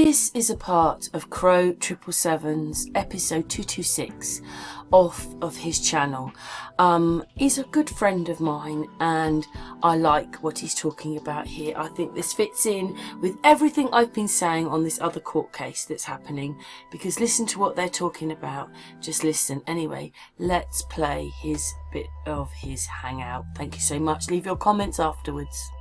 This is a part of Crrow777's episode 226 off of his channel. He's a good friend of mine and I like what he's talking about here. I think this fits in with everything I've been saying on this other court case that's happening, because listen to what they're talking about. Just listen. Anyway, let's play his bit of his hangout. Thank you so much. Leave your comments afterwards.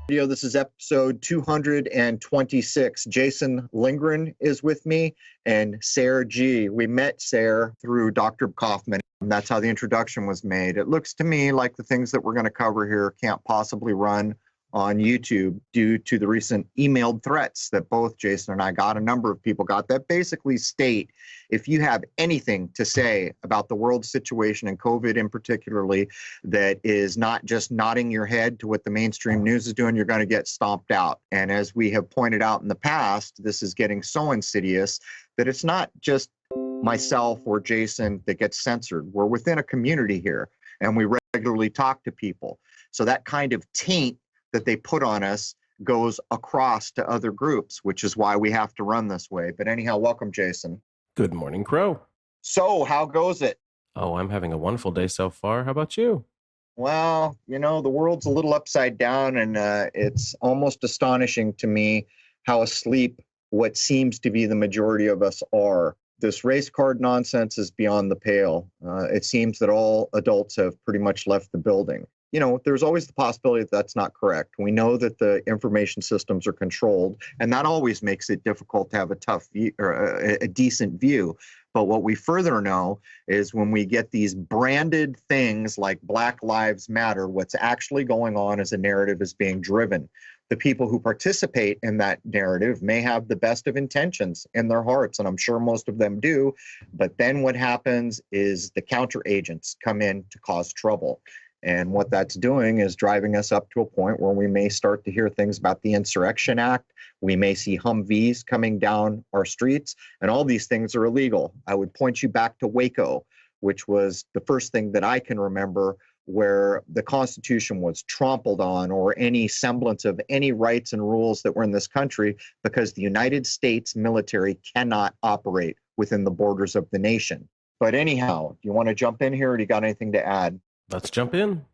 This is episode 226. Jason Lindgren is with me and Sarah G. We met Sarah through Dr. Kaufman. And that's how the introduction was made. It looks to me like the things that we're going to cover here can't possibly run on YouTube due to the recent emailed threats that both Jason and I got, a number of people got, that basically state, if you have anything to say about the world situation and COVID in particularly, that is not just nodding your head to what the mainstream news is doing, you're going to get stomped out. And as we have pointed out in the past, this is getting so insidious that it's not just myself or Jason that gets censored. We're within a community here and we regularly talk to people. So that kind of taint that they put on us goes across to other groups, which is why we have to run this way. But anyhow, welcome, Jason. Good morning, Crow. So how goes it? Oh, I'm having a wonderful day so far. How about you? Well, you know, the world's a little upside down, and it's almost astonishing to me how asleep what seems to be the majority of us are. This race card nonsense is beyond the pale. It seems that all adults have pretty much left the building. You know, there's always the possibility that that's not correct. We know that the information systems are controlled, and that always makes it difficult to have a tough view or a decent view. But what we further know is when we get these branded things like Black Lives Matter, what's actually going on is a narrative is being driven. The people who participate in that narrative may have the best of intentions in their hearts, and I'm sure most of them do. But then what happens is the counter agents come in to cause trouble. And what that's doing is driving us up to a point where we may start to hear things about the Insurrection Act. We may see Humvees coming down our streets, and all these things are illegal. I would point you back to Waco, which was the first thing that I can remember where the Constitution was trampled on, or any semblance of any rights and rules that were in this country, because the United States military cannot operate within the borders of the nation. But anyhow, do you want to jump in here, or do you got anything to add? Let's jump in.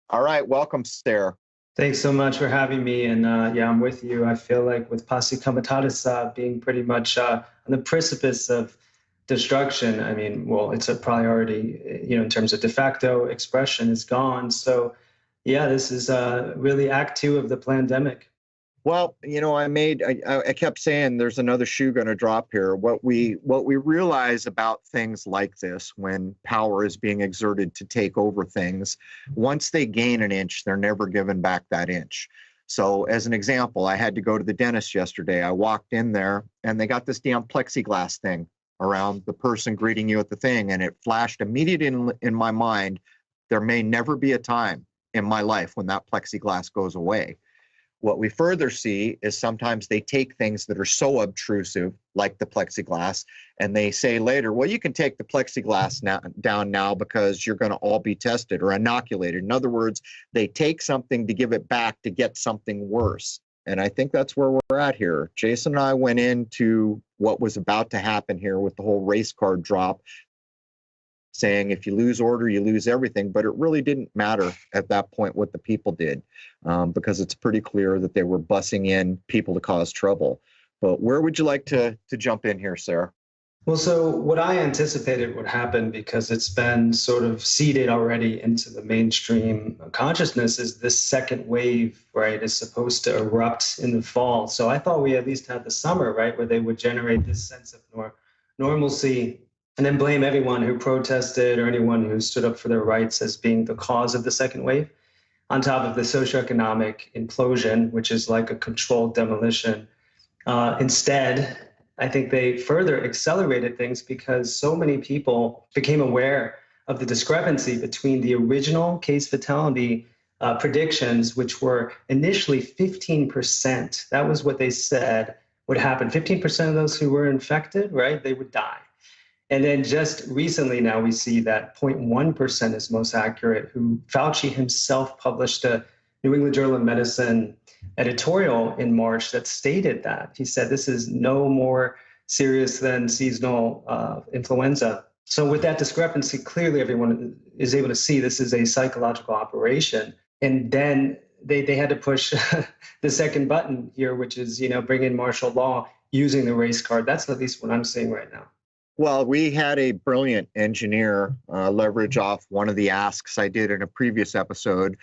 All right. Welcome, Sarah. Thanks so much for having me. And yeah, I'm with you. I feel like with Posse Comitatus being pretty much on the precipice of destruction, I mean, well, it's a priority, you know, in terms of de facto expression is gone. So yeah, this is really act 2 of the pandemic. Well, you know, I kept saying there's another shoe going to drop here. What we realize about things like this, when power is being exerted to take over things, once they gain an inch, they're never given back that inch. So as an example, I had to go to the dentist yesterday. I walked in there and they got this damn plexiglass thing around the person greeting you at the thing. And it flashed immediately in my mind, there may never be a time in my life when that plexiglass goes away. What we further see is sometimes they take things that are so obtrusive, like the plexiglass, and they say later, well, you can take the plexiglass down now because you're going to all be tested or inoculated. In other words, they take something to give it back to get something worse. And I think that's where we're at here. Jason and I went into what was about to happen here with the whole race card drop, saying if you lose order, you lose everything. But it really didn't matter at that point what the people did, because it's pretty clear that they were bussing in people to cause trouble. But where would you like to jump in here, Sarah? Well, so what I anticipated would happen, because it's been sort of seeded already into the mainstream consciousness, is this second wave, right, is supposed to erupt in the fall. So I thought we at least had the summer, right, where they would generate this sense of normalcy, and then blame everyone who protested or anyone who stood up for their rights as being the cause of the second wave, on top of the socioeconomic implosion, which is like a controlled demolition. Instead, I think they further accelerated things because so many people became aware of the discrepancy between the original case fatality predictions, which were initially 15%. That was what they said would happen. 15% of those who were infected, right, they would die. And then just recently now we see that 0.1% is most accurate, who Fauci himself published a New England Journal of Medicine editorial in March that stated that. He said this is no more serious than seasonal influenza. So with that discrepancy, clearly everyone is able to see this is a psychological operation. And then they had to push the second button here, which is, bring in martial law using the race card. That's at least what I'm seeing right now. Well, we had a brilliant engineer leverage off one of the asks I did in a previous episode,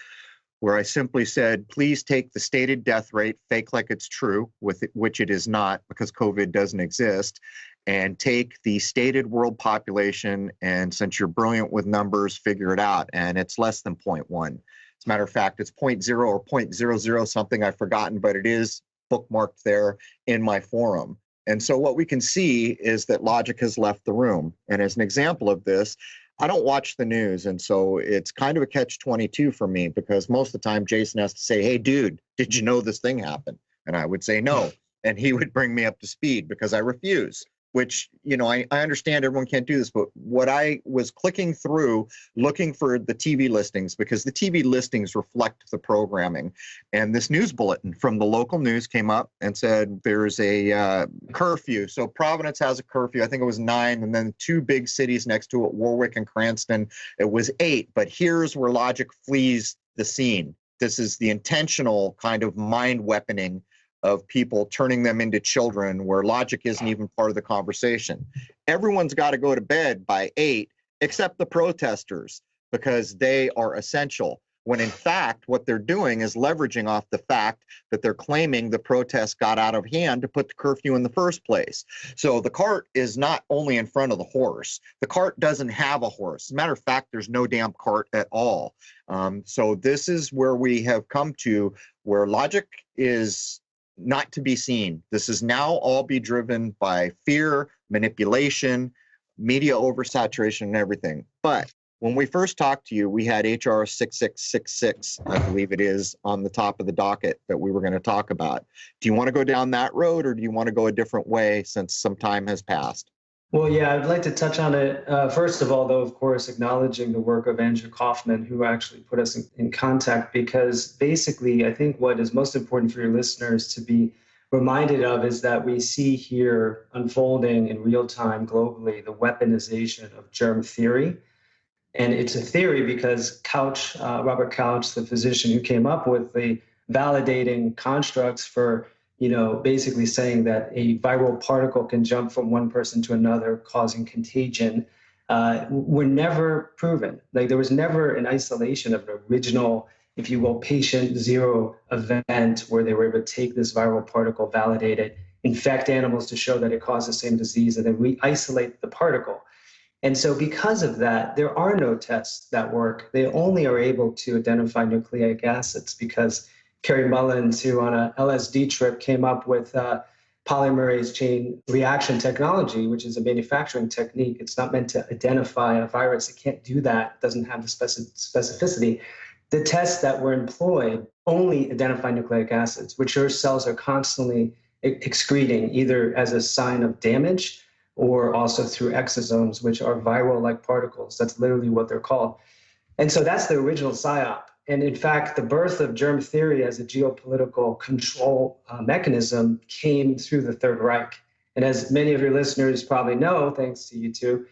where I simply said, please take the stated death rate, fake like it's true, which it is not because COVID doesn't exist, and take the stated world population, and since you're brilliant with numbers, figure it out. And it's less than 0.1. As a matter of fact, it's 0.0 or 0.00 something I've forgotten, but it is bookmarked there in my forum. And so what we can see is that logic has left the room. And as an example of this, I don't watch the news. And so it's kind of a catch-22 for me, because most of the time Jason has to say, hey, dude, did you know this thing happened? And I would say no. And he would bring me up to speed because I refuse, which, I understand everyone can't do this. But what I was clicking through, looking for the TV listings, because the TV listings reflect the programming. And this news bulletin from the local news came up and said there's a curfew. So Providence has a curfew. I think it was 9. And then 2 big cities next to it, Warwick and Cranston, it was 8. But here's where logic flees the scene. This is the intentional kind of mind weaponing of people, turning them into children where logic isn't even part of the conversation. Everyone's got to go to bed by 8, except the protesters, because they are essential. When in fact, what they're doing is leveraging off the fact that they're claiming the protests got out of hand to put the curfew in the first place. So the cart is not only in front of the horse. The cart doesn't have a horse. As a matter of fact, there's no damn cart at all. So this is where we have come to, where logic is not to be seen. This is now all be driven by fear, manipulation, media oversaturation, and everything. But when we first talked to you, we had HR 6666, I believe it is, on the top of the docket that we were going to talk about. Do you want to go down that road, or do you want to go a different way since some time has passed? Well, yeah, I'd like to touch on it. First of all, though, of course, acknowledging the work of Andrew Kaufman, who actually put us in contact, because basically, I think what is most important for your listeners to be reminded of is that we see here unfolding in real time globally the weaponization of germ theory. And it's a theory because Couch, Robert Couch, the physician who came up with the validating constructs for basically saying that a viral particle can jump from one person to another, causing contagion, were never proven. Like, there was never an isolation of an original, if you will, patient zero event where they were able to take this viral particle, validate it, infect animals to show that it caused the same disease, and then we isolate the particle. And so because of that, there are no tests that work. They only are able to identify nucleic acids because Kerry Mullins, who on a LSD trip came up with polymerase chain reaction technology, which is a manufacturing technique. It's not meant to identify a virus. It can't do that. It doesn't have the specificity. The tests that were employed only identify nucleic acids, which your cells are constantly excreting, either as a sign of damage or also through exosomes, which are viral-like particles. That's literally what they're called. And so that's the original PSYOP. And in fact, the birth of germ theory as a geopolitical control mechanism came through the Third Reich. And as many of your listeners probably know, thanks to you two,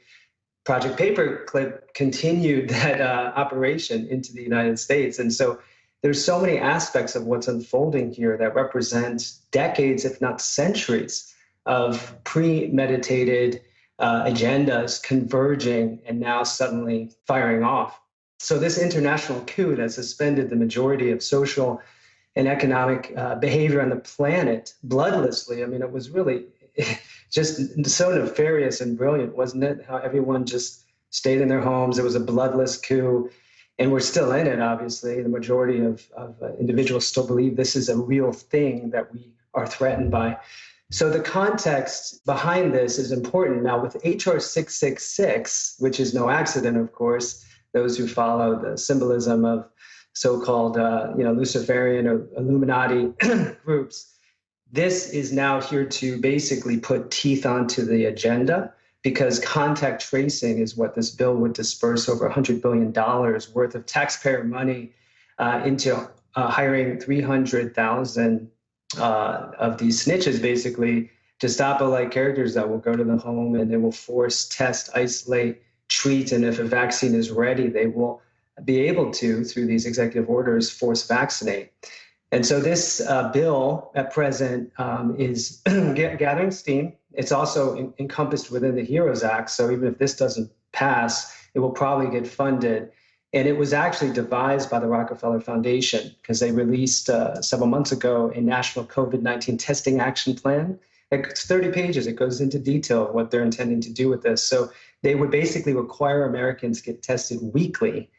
Project Paperclip continued that operation into the United States. And so there's so many aspects of what's unfolding here that represent decades, if not centuries, of premeditated agendas converging and now suddenly firing off. So this international coup that suspended the majority of social and economic behavior on the planet bloodlessly, I mean, it was really just so nefarious and brilliant, wasn't it? How everyone just stayed in their homes. It was a bloodless coup, and we're still in it, obviously. The majority of individuals still believe this is a real thing that we are threatened by. So the context behind this is important. Now, with HR 666, which is no accident, of course, those who follow the symbolism of so-called Luciferian or Illuminati groups, this is now here to basically put teeth onto the agenda, because contact tracing is what this bill would disperse over $100 billion worth of taxpayer money into hiring 300,000 of these snitches, basically Gestapo-like characters that will go to the home and they will force, test, isolate, treat, and if a vaccine is ready, they will be able to, through these executive orders, force vaccinate. And so this bill at present is gathering steam. It's also encompassed within the HEROES Act. So even if this doesn't pass, it will probably get funded. And it was actually devised by the Rockefeller Foundation because they released several months ago a national COVID-19 testing action plan. It's 30 pages. It goes into detail of what they're intending to do with this. So they would basically require Americans get tested weekly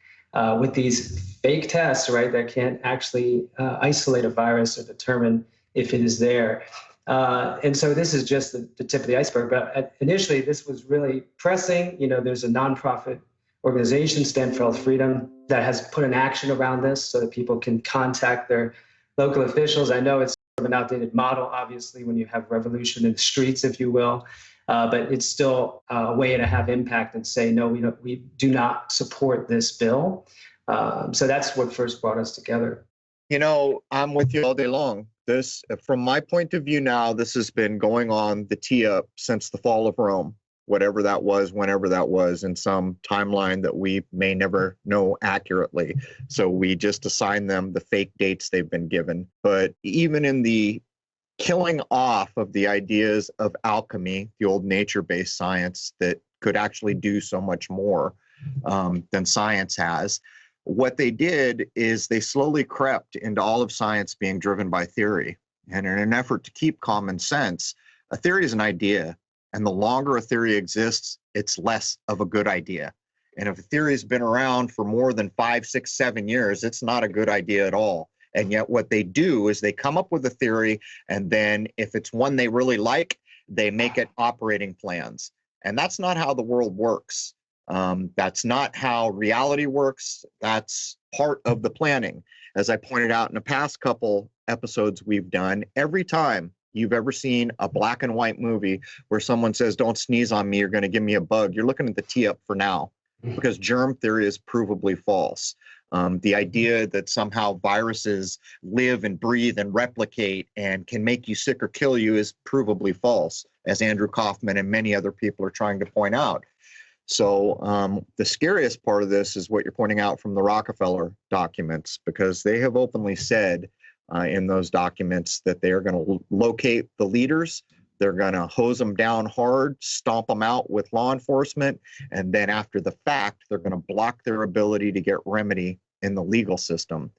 with these fake tests, right, that can't actually isolate a virus or determine if it is there. And so this is just the tip of the iceberg. But initially, this was really pressing. You know, there's a nonprofit organization, Stand for Health Freedom, that has put an action around this so that people can contact their local officials. I know it's sort of an outdated model, obviously, when you have revolution in the streets, if you will. But it's still a way to have impact and say, no, we do not support this bill. So that's what first brought us together. You know, I'm with you all day long. This, from my point of view now, this has been going on the tee up since the fall of Rome, whatever that was, whenever that was, in some timeline that we may never know accurately. So we just assign them the fake dates they've been given. But even in the killing off of the ideas of alchemy, the old nature-based science that could actually do so much more than science has, what they did is they slowly crept into all of science being driven by theory. And in an effort to keep common sense, a theory is an idea. And the longer a theory exists, it's less of a good idea. And if a theory has been around for more than 5, 6, 7 years, it's not a good idea at all. And yet what they do is they come up with a theory, and then if it's one they really like, they make it operating plans. And that's not how the world works. That's not how reality works. That's part of the planning. As I pointed out in the past couple episodes we've done, every time you've ever seen a black and white movie where someone says, don't sneeze on me, you're going to give me a bug, you're looking at the tee up for now, because germ theory is provably false. The idea that somehow viruses live and breathe and replicate and can make you sick or kill you is provably false, as Andrew Kaufman and many other people are trying to point out. So the scariest part of this is what you're pointing out from the Rockefeller documents, because they have openly said in those documents that they are going to locate the leaders. They're going to hose them down hard, stomp them out with law enforcement, and then after the fact, they're going to block their ability to get remedy in the legal system.